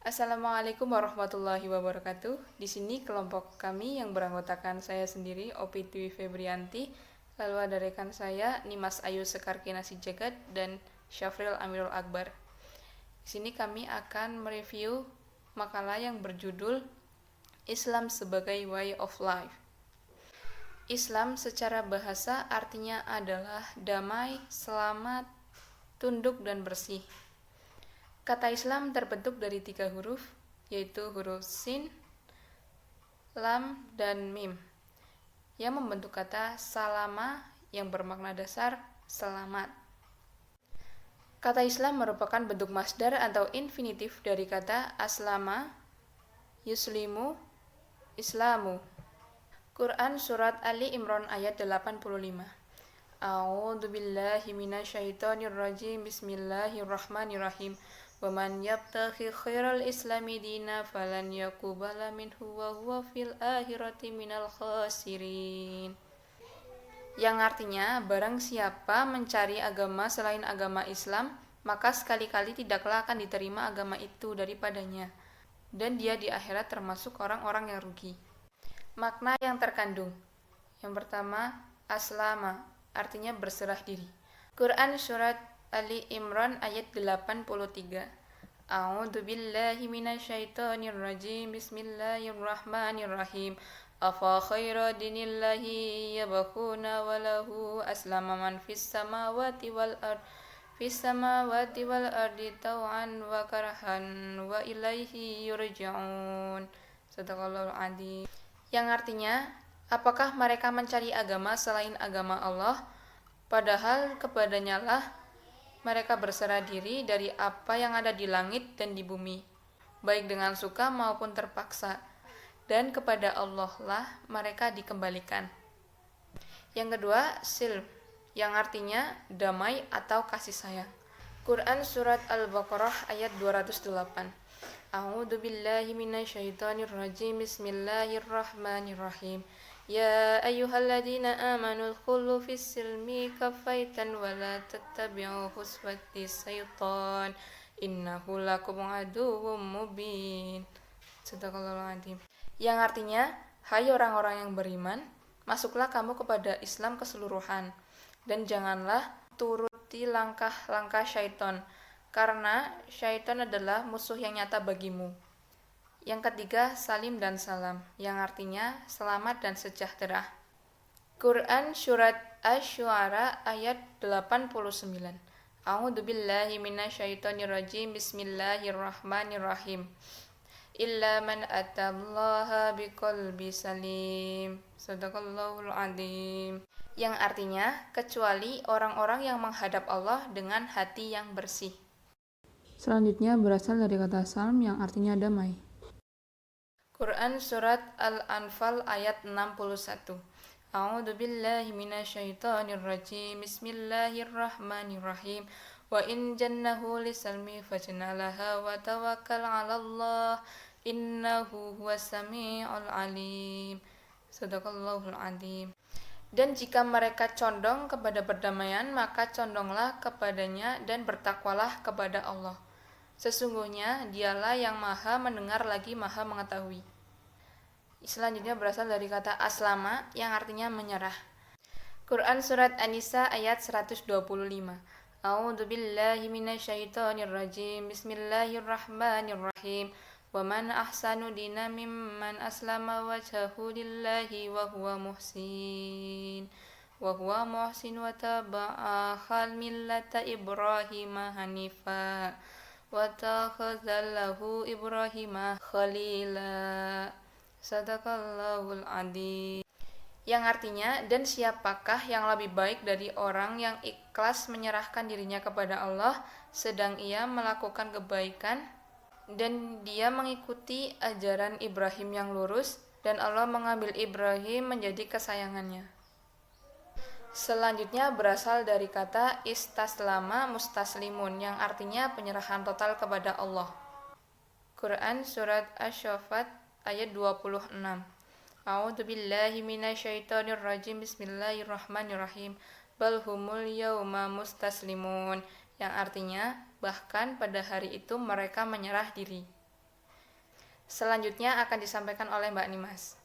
Assalamualaikum warahmatullahi wabarakatuh. Di sini kelompok kami yang beranggotakan saya sendiri, Opi Dwi Febrianti, lalu ada rekan saya, Nimas Ayu Sekarkina Sijagat, dan Syafril Amirul Akbar. Di sini kami akan mereview makalah yang berjudul Islam sebagai Way of Life. Islam secara bahasa artinya adalah damai, selamat, tunduk, dan bersih. Kata Islam terbentuk dari 3 huruf, yaitu huruf Sin, Lam, dan Mim, yang membentuk kata salama yang bermakna dasar selamat. Kata Islam merupakan bentuk masdar atau infinitif dari kata aslama, yuslimu, islamu. Quran Surat Ali Imran ayat 85. A'udzu billahi minasyaitonir rajim. Bismillahirrahmanirrahim. Wa man yabtaghi khairal islami dina falan yaqbala minhu wa huwa fil akhirati minal khasirin. Yang artinya, barang siapa mencari agama selain agama Islam, maka sekali-kali tidaklah akan diterima agama itu daripadanya, dan dia di akhirat termasuk orang-orang yang rugi. Makna yang terkandung. Yang pertama, aslama, artinya berserah diri. Quran Surat Ali Imran ayat 83. A'udzu billahi minasyaitonir rajim. Bismillahirrahmanirrahim. Afa khaira dinillahi yabghuna wa lahu aslama man fis samawati wal ardi taw'an wa karhan wa ilaihi yurja'un. Sadaqallahul adzim. Yang artinya, apakah mereka mencari agama selain agama Allah, padahal kepadanya lah mereka berserah diri dari apa yang ada di langit dan di bumi, baik dengan suka maupun terpaksa, dan kepada Allah lah mereka dikembalikan. Yang kedua, silm, yang artinya damai atau kasih sayang. Quran Surat Al-Baqarah ayat 208. A'udzu billahi minasyaitonir rajim. Bismillahirrahmanirrahim. Ya ayyuhalladzina amanu dkhulu fis silmi kaffatan wa la tattabi'u khuswatis syaitan innahu lakum aduwwum mubin. Sadaqallahul adzim. Yang artinya, hai orang-orang yang beriman, masuklah kamu kepada Islam keseluruhan, dan janganlah turuti langkah-langkah syaitan, karena syaitan adalah musuh yang nyata bagimu. Yang ketiga, salim dan salam, yang artinya selamat dan sejahtera. Quran Surat Asy-Syu'ara ayat 89. A'udzu billahi minasyaitonir rajim. Bismillahirrahmanirrahim. Illa man atallaha biqalbi salim. Sadaqallahul adzim. Yang artinya, kecuali orang-orang yang menghadap Allah dengan hati yang bersih. Selanjutnya berasal dari kata salam yang artinya damai. Quran Surat Al-Anfal ayat 61. A'udzu billahi minasyaitonir rajim. Bismillahirrahmanirrahim. Wa in jannahu lisalmi fajnalaha wa tawakkal 'alallah innahu huwas samiul alim. Sadaqallahul adzim. Dan jika mereka condong kepada perdamaian, maka condonglah kepadanya dan bertakwalah kepada Allah. Sesungguhnya dialah yang maha mendengar lagi maha mengetahui. Selanjutnya berasal dari kata aslama yang artinya menyerah. Quran Surat An-Nisa ayat 125. A'udzu billahi minasyaitonir rajim. Bismillahirrahmanirrahim. Wa man ahsanu dina mimman aslama wajhahu lillahi wa huwa muhsin wa taba'a khal millata Ibrahima hanifa wa takhadhallahu Ibrahima khalila. Sadaqallahul adzim. Yang artinya, dan siapakah yang lebih baik dari orang yang ikhlas menyerahkan dirinya kepada Allah sedang ia melakukan kebaikan dan dia mengikuti ajaran Ibrahim yang lurus, dan Allah mengambil Ibrahim menjadi kesayangannya. Selanjutnya berasal dari kata istaslama mustaslimun yang artinya penyerahan total kepada Allah. Quran Surat Asy-Syaffat ayat 26. A'udzu billahi minasyaitonir rajim. Bismillahirrahmanirrahim. Bal humul yauma mustaslimun, yang artinya bahkan pada hari itu mereka menyerah diri. Selanjutnya akan disampaikan oleh Mbak Nimas.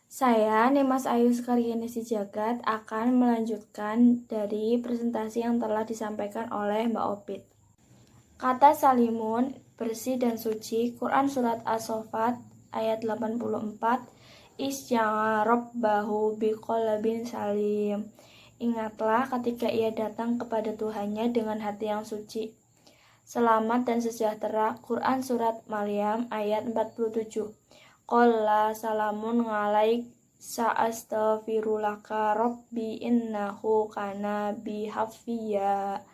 Saya, Nimas Ayu Sekaryanisi Jagat, akan melanjutkan dari presentasi yang telah disampaikan oleh Mbak Opit. Kata salimun, bersih dan suci, Quran Surat As-Saffat ayat 84, Isya'a Rabbahu biqalbin salim. Ingatlah ketika ia datang kepada Tuhannya dengan hati yang suci. Selamat dan sejahtera, Quran Surat Maryam ayat 47. Qala salamun ngalaik sa'astaghfirulaka rabbi innahu kana bihafiyya.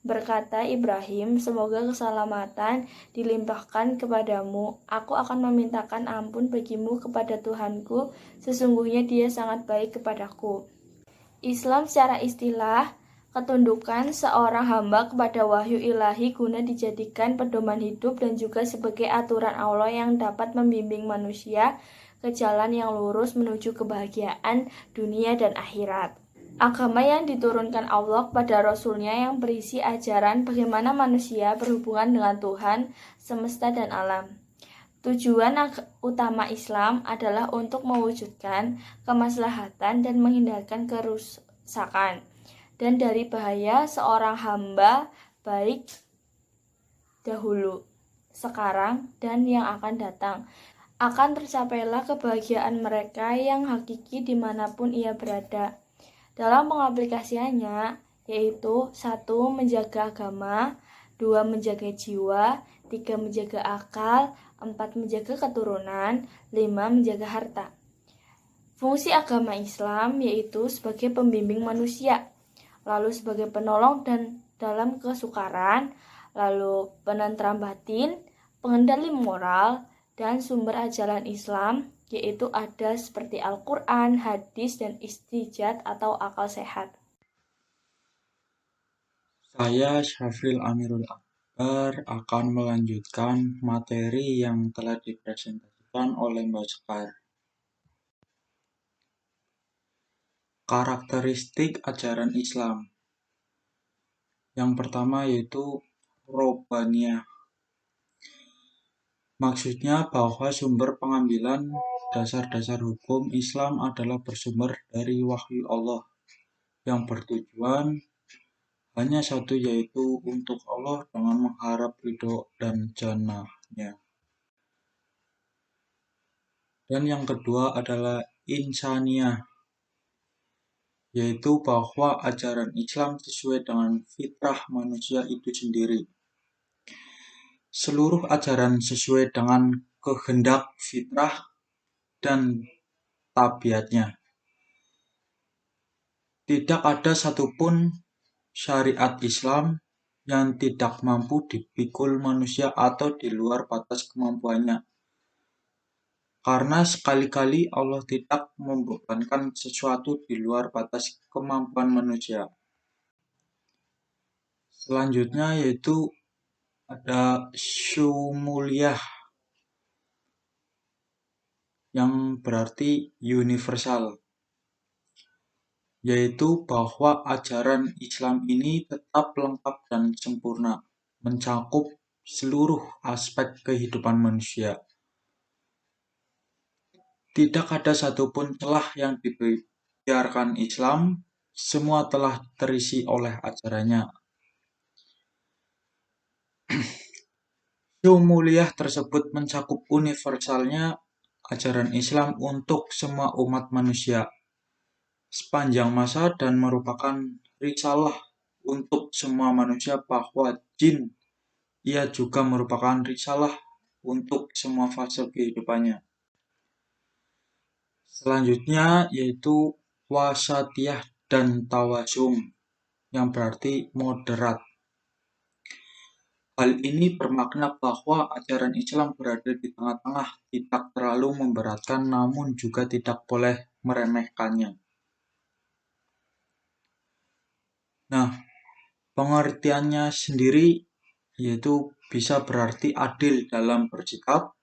Berkata Ibrahim, semoga keselamatan dilimpahkan kepadamu. Aku akan memintakan ampun bagimu kepada Tuhanku, sesungguhnya dia sangat baik kepadaku. Islam secara istilah, ketundukan seorang hamba kepada wahyu ilahi guna dijadikan pedoman hidup dan juga sebagai aturan Allah yang dapat membimbing manusia ke jalan yang lurus menuju kebahagiaan dunia dan akhirat. Agama yang diturunkan Allah kepada Rasul-Nya yang berisi ajaran bagaimana manusia berhubungan dengan Tuhan, semesta, dan alam. Tujuan utama Islam adalah untuk mewujudkan kemaslahatan dan menghindarkan kerusakan dan dari bahaya seorang hamba baik dahulu, sekarang, dan yang akan datang. Akan tercapailah kebahagiaan mereka yang hakiki dimanapun ia berada. Dalam pengaplikasiannya, yaitu 1. Menjaga agama, 2. Menjaga jiwa, 3. Menjaga akal, 4. Menjaga keturunan, 5. Menjaga harta. Fungsi agama Islam yaitu sebagai pembimbing manusia, lalu sebagai penolong dan dalam kesukaran, lalu penentram batin, pengendali moral, dan sumber ajaran Islam, yaitu ada seperti Al-Quran, hadis, dan istijad atau akal sehat. Saya Syafril Amirul Akbar akan melanjutkan materi yang telah dipresentasikan oleh Mbak Sekar. Karakteristik ajaran Islam. Yang pertama yaitu Robbaniyah. Maksudnya bahwa sumber pengambilan dasar-dasar hukum Islam adalah bersumber dari wahyu Allah yang bertujuan hanya satu, yaitu untuk Allah dengan mengharap ridho dan jannahnya. Dan yang kedua adalah insaniyah, yaitu bahwa ajaran Islam sesuai dengan fitrah manusia itu sendiri. Seluruh ajaran sesuai dengan kehendak fitrah dan tabiatnya. Tidak ada satupun syariat Islam yang tidak mampu dipikul manusia atau di luar batas kemampuannya. Karena sekali-kali Allah tidak membebankan sesuatu di luar batas kemampuan manusia. Selanjutnya yaitu ada syumuliyah, yang berarti universal, yaitu bahwa ajaran Islam ini tetap lengkap dan sempurna, mencakup seluruh aspek kehidupan manusia. Tidak ada satupun celah yang dibiarkan Islam, semua telah terisi oleh ajarannya. Syumuliyah tersebut mencakup universalnya ajaran Islam untuk semua umat manusia sepanjang masa dan merupakan risalah untuk semua manusia bahwa jin ia juga merupakan risalah untuk semua fase kehidupannya. Selanjutnya yaitu wasatiyah dan tawasum, yang berarti moderat. Hal ini bermakna bahwa ajaran Islam berada di tengah-tengah, tidak terlalu memberatkan namun juga tidak boleh meremehkannya. Nah, pengertiannya sendiri yaitu bisa berarti adil dalam bersikap,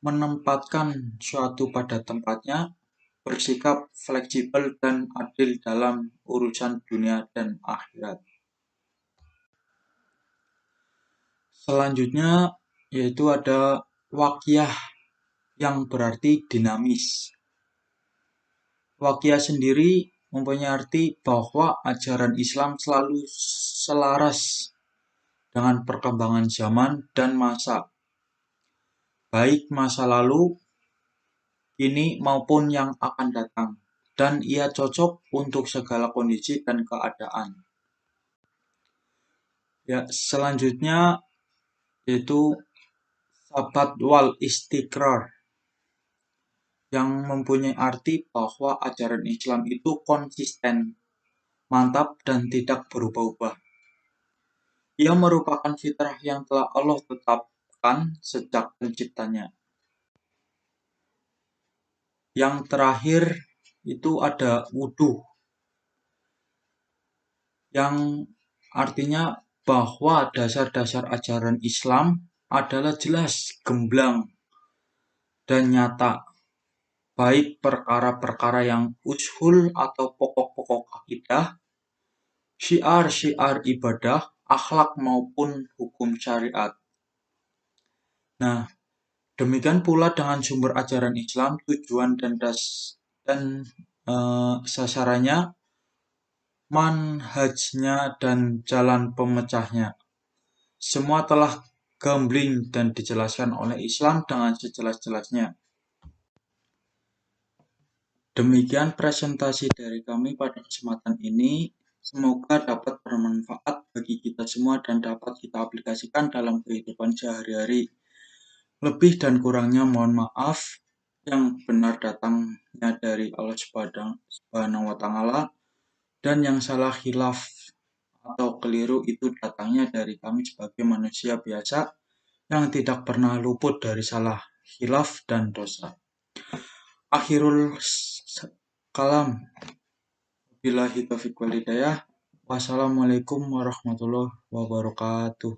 menempatkan suatu pada tempatnya, bersikap fleksibel dan adil dalam urusan dunia dan akhirat. Selanjutnya yaitu ada Waqiyah yang berarti dinamis. Waqiyah sendiri mempunyai arti bahwa ajaran Islam selalu selaras dengan perkembangan zaman dan masa, baik masa lalu, kini maupun yang akan datang, dan ia cocok untuk segala kondisi dan keadaan. Ya, selanjutnya yaitu sabat wal istiqrar, yang mempunyai arti bahwa ajaran Islam itu konsisten, mantap, dan tidak berubah-ubah. Ia merupakan fitrah yang telah Allah tetapkan sejak penciptanya. Yang terakhir itu ada wudhu, yang artinya bahwa dasar-dasar ajaran Islam adalah jelas, gamblang, dan nyata, baik perkara-perkara yang ushul atau pokok-pokok akidah, syiar-syiar ibadah, akhlak maupun hukum syariat. Nah, demikian pula dengan sumber ajaran Islam, tujuan dan sasarannya, manhajnya, dan jalan pemecahnya. Semua telah gambling dan dijelaskan oleh Islam dengan sejelas-jelasnya. Demikian presentasi dari kami pada kesempatan ini. Semoga dapat bermanfaat bagi kita semua dan dapat kita aplikasikan dalam kehidupan sehari-hari. Lebih dan kurangnya mohon maaf. Yang benar datangnya dari Allah Subhanahu wa Ta'ala, dan yang salah, khilaf atau keliru itu datangnya dari kami sebagai manusia biasa yang tidak pernah luput dari salah, khilaf, dan dosa. Akhirul kalam, billahi taufiq wal hidayah. Wassalamualaikum warahmatullahi wabarakatuh.